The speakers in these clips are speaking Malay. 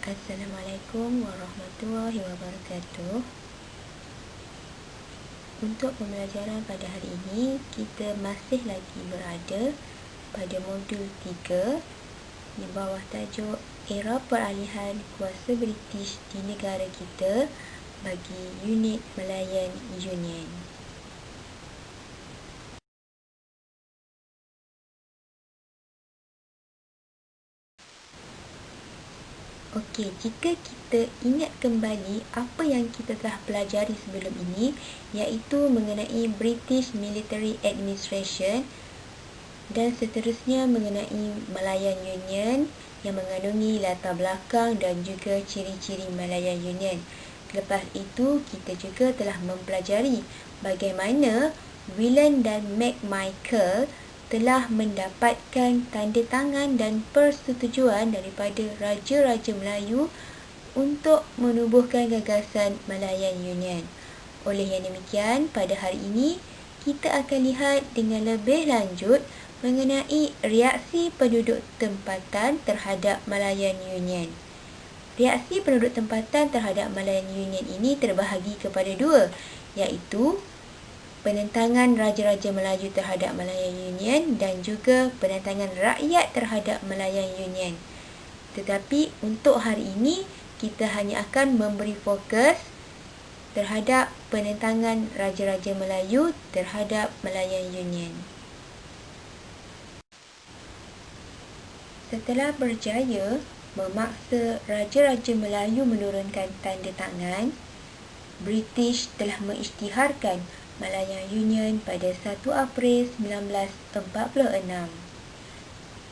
Assalamualaikum warahmatullahi wabarakatuh. Untuk pembelajaran pada hari ini, kita masih lagi berada pada modul 3 di bawah tajuk Era Peralihan Kuasa British di negara kita bagi unit Malayan Union. Okey, jika kita ingat kembali apa yang kita telah pelajari sebelum ini, iaitu mengenai British Military Administration dan seterusnya mengenai Malayan Union yang mengandungi latar belakang dan juga ciri-ciri Malayan Union. Lepas itu, kita juga telah mempelajari bagaimana William dan McMichael telah mendapatkan tanda tangan dan persetujuan daripada Raja-Raja Melayu untuk menubuhkan gagasan Malayan Union. Oleh yang demikian, pada hari ini kita akan lihat dengan lebih lanjut mengenai reaksi penduduk tempatan terhadap Malayan Union. Reaksi penduduk tempatan terhadap Malayan Union ini terbahagi kepada dua, iaitu penentangan Raja-Raja Melayu terhadap Malayan Union dan juga penentangan rakyat terhadap Malayan Union. Tetapi untuk hari ini, kita hanya akan memberi fokus terhadap penentangan Raja-Raja Melayu terhadap Malayan Union. Setelah berjaya memaksa Raja-Raja Melayu menurunkan tanda tangan, British telah mengisytiharkan Malayan Union pada 1 April 1946.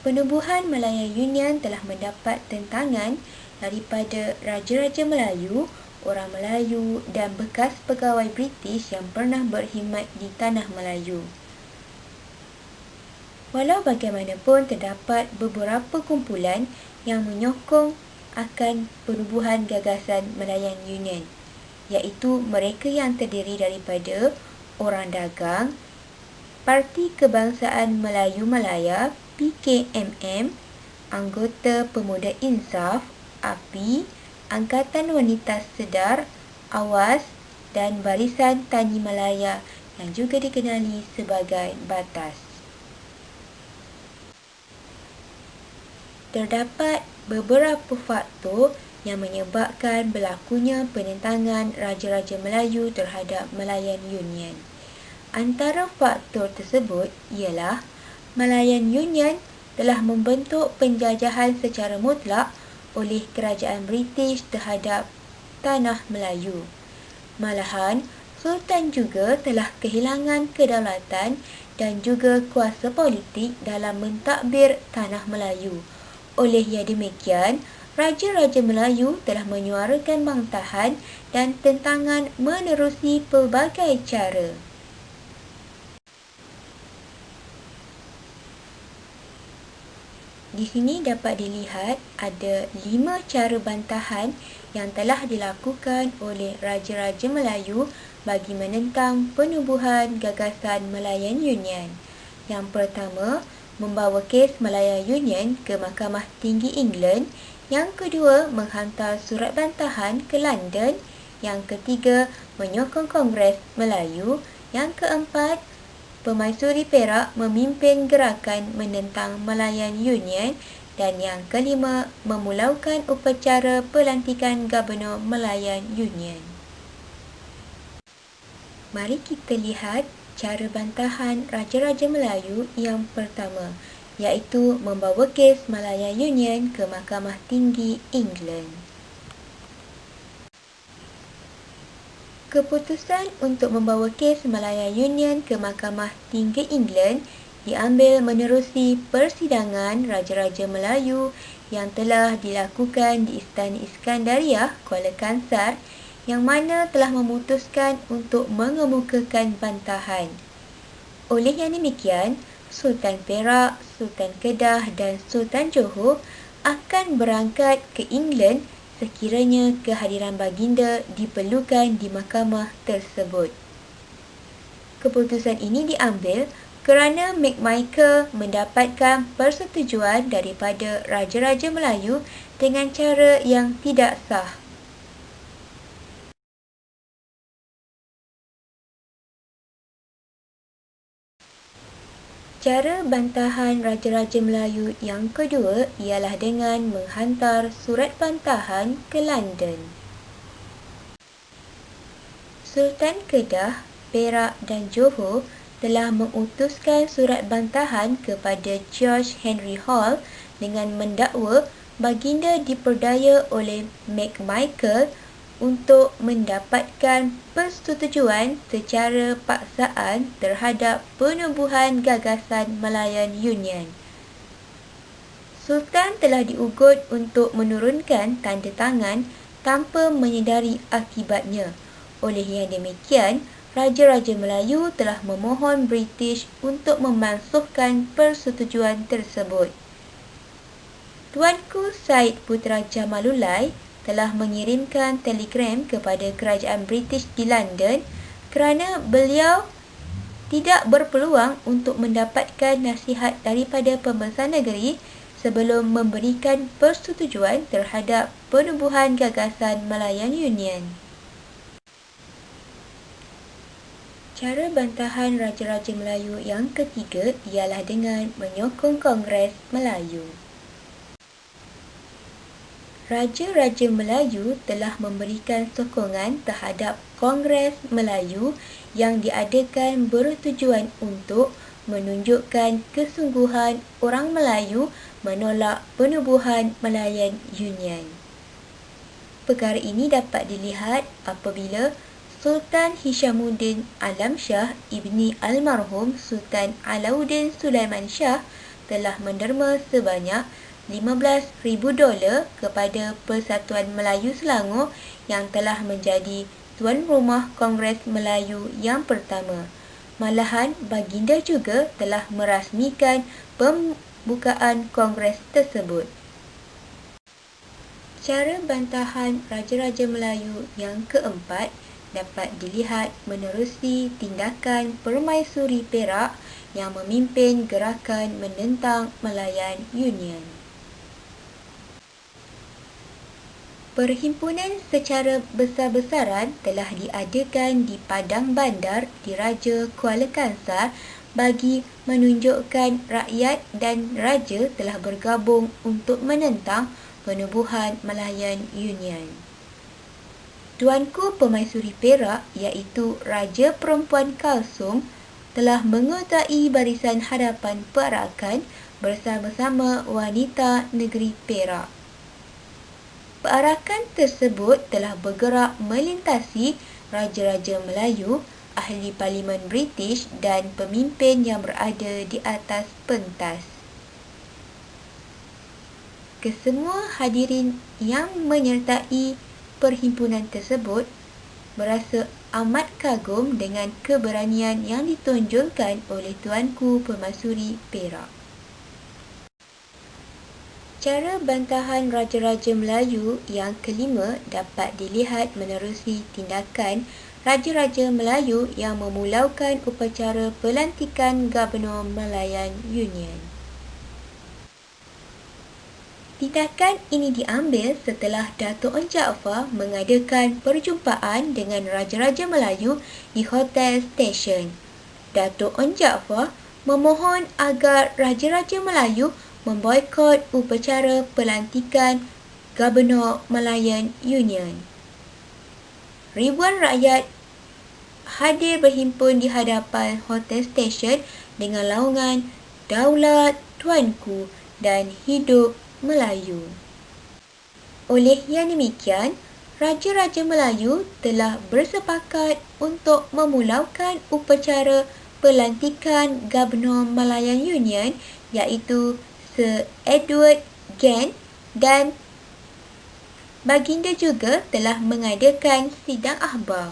Penubuhan Malayan Union telah mendapat tentangan daripada Raja-Raja Melayu, orang Melayu dan bekas pegawai British yang pernah berkhidmat di Tanah Melayu. Walau bagaimanapun, terdapat beberapa kumpulan yang menyokong akan penubuhan gagasan Malayan Union, iaitu mereka yang terdiri daripada orang dagang, Parti Kebangsaan Melayu Malaya PKMM, anggota Pemuda Insaf API, Angkatan Wanita Sedar Awas dan Barisan Tani Malaya yang juga dikenali sebagai Batas. Terdapat beberapa faktor yang menyebabkan berlakunya penentangan Raja-Raja Melayu terhadap Malayan Union. Antara faktor tersebut ialah Malayan Union telah membentuk penjajahan secara mutlak oleh kerajaan British terhadap Tanah Melayu. Malahan, Sultan juga telah kehilangan kedaulatan dan juga kuasa politik dalam mentadbir Tanah Melayu. Oleh yang demikian, Raja-Raja Melayu telah menyuarakan bantahan dan tentangan menerusi pelbagai cara. Di sini dapat dilihat ada 5 cara bantahan yang telah dilakukan oleh Raja-Raja Melayu bagi menentang penubuhan gagasan Malayan Union. Yang pertama, membawa kes Malayan Union ke Mahkamah Tinggi England. Yang kedua, menghantar surat bantahan ke London. Yang ketiga, menyokong Kongres Melayu. Yang keempat, Pemaisuri Perak memimpin gerakan menentang Malayan Union. Dan yang kelima, memulaukan upacara pelantikan Gubernur Malayan Union. Mari kita lihat cara bantahan Raja-Raja Melayu yang pertama, iaitu membawa kes Malayan Union ke Mahkamah Tinggi England. Keputusan untuk membawa kes Malayan Union ke Mahkamah Tinggi England diambil menerusi persidangan Raja-Raja Melayu yang telah dilakukan di Istana Iskandariah, Kuala Kansar, yang mana telah memutuskan untuk mengemukakan bantahan. Oleh yang demikian, Sultan Perak, Sultan Kedah dan Sultan Johor akan berangkat ke England sekiranya kehadiran baginda diperlukan di mahkamah tersebut. Keputusan ini diambil kerana McMichael mendapatkan persetujuan daripada Raja-Raja Melayu dengan cara yang tidak sah. Cara bantahan Raja-Raja Melayu yang kedua ialah dengan menghantar surat bantahan ke London. Sultan Kedah, Perak dan Johor telah mengutuskan surat bantahan kepada George Henry Hall dengan mendakwa baginda diperdaya oleh McMichael untuk mendapatkan persetujuan secara paksaan terhadap penubuhan gagasan Malayan Union. Sultan telah diugut untuk menurunkan tanda tangan tanpa menyedari akibatnya. Oleh yang demikian, Raja-Raja Melayu telah memohon British untuk memansuhkan persetujuan tersebut. Tuanku Said Putera Jamalulai telah mengirimkan telegram kepada kerajaan British di London kerana beliau tidak berpeluang untuk mendapatkan nasihat daripada pembesar negeri sebelum memberikan persetujuan terhadap penubuhan gagasan Malayan Union. Cara bantahan Raja-Raja Melayu yang ketiga ialah dengan menyokong Kongres Melayu. Raja-Raja Melayu telah memberikan sokongan terhadap Kongres Melayu yang diadakan bertujuan untuk menunjukkan kesungguhan orang Melayu menolak penubuhan Malayan Union. Perkara ini dapat dilihat apabila Sultan Hishamuddin Alam Shah ibni almarhum Sultan Alauddin Sulaiman Shah telah menderma sebanyak $15,000 kepada Persatuan Melayu Selangor yang telah menjadi tuan rumah Kongres Melayu yang pertama. Malahan, baginda juga telah merasmikan pembukaan kongres tersebut. Cara bantahan Raja-Raja Melayu yang keempat dapat dilihat menerusi tindakan Permaisuri Perak yang memimpin gerakan menentang Malayan Union. Perhimpunan secara besar-besaran telah diadakan di Padang Bandar di Raja Kuala Kangsar bagi menunjukkan rakyat dan raja telah bergabung untuk menentang penubuhan Malayan Union. Tuanku Permaisuri Perak iaitu Raja Perempuan Kalsum telah mengertai barisan hadapan perarakan bersama-sama wanita negeri Perak. Perarakan tersebut telah bergerak melintasi Raja-Raja Melayu, ahli Parlimen British dan pemimpin yang berada di atas pentas. Kesemua hadirin yang menyertai perhimpunan tersebut berasa amat kagum dengan keberanian yang ditonjolkan oleh Tuanku Permaisuri Perak. Cara bantahan Raja-Raja Melayu yang kelima dapat dilihat menerusi tindakan Raja-Raja Melayu yang memulaukan upacara pelantikan Gubernur Malayan Union. Tindakan ini diambil setelah Dato' Onn Jaafar mengadakan perjumpaan dengan Raja-Raja Melayu di Hotel Station. Dato' Onn Jaafar memohon agar Raja-Raja Melayu memboikot upacara pelantikan Gubernur Malayan Union. Ribuan rakyat hadir berhimpun di hadapan Hotel Station dengan laungan "Daulat Tuanku" dan "Hidup Melayu". Oleh yang demikian, Raja-Raja Melayu telah bersepakat untuk memulaukan upacara pelantikan Gubernur Malayan Union iaitu Sir Edward Gent dan baginda juga telah mengadakan sidang akhbar.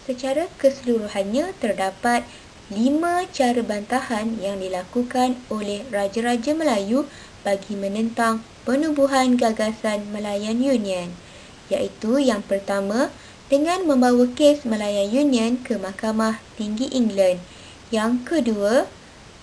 Secara keseluruhannya terdapat 5 cara bantahan yang dilakukan oleh Raja-Raja Melayu bagi menentang penubuhan gagasan Malayan Union, iaitu yang pertama, dengan membawa kes Malayan Union ke Mahkamah Tinggi England. Yang kedua,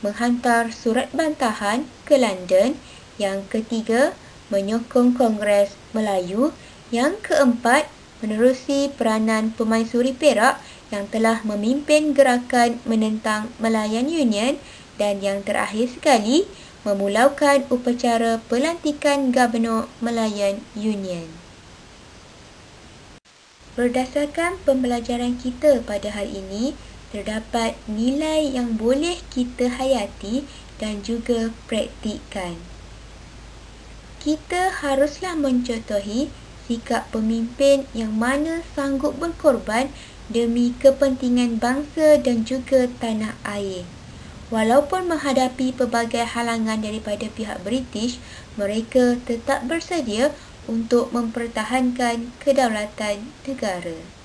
menghantar surat bantahan ke London. Yang ketiga, menyokong Kongres Melayu. Yang keempat, menerusi peranan Pemaisuri Perak yang telah memimpin gerakan menentang Malayan Union. Dan yang terakhir sekali, memulaukan upacara pelantikan Gubernur Malayan Union. Berdasarkan pembelajaran kita pada hari ini, terdapat nilai yang boleh kita hayati dan juga praktikkan. Kita haruslah mencontohi sikap pemimpin yang mana sanggup berkorban demi kepentingan bangsa dan juga tanah air. Walaupun menghadapi pelbagai halangan daripada pihak British, mereka tetap bersedia untuk mempertahankan kedaulatan negara.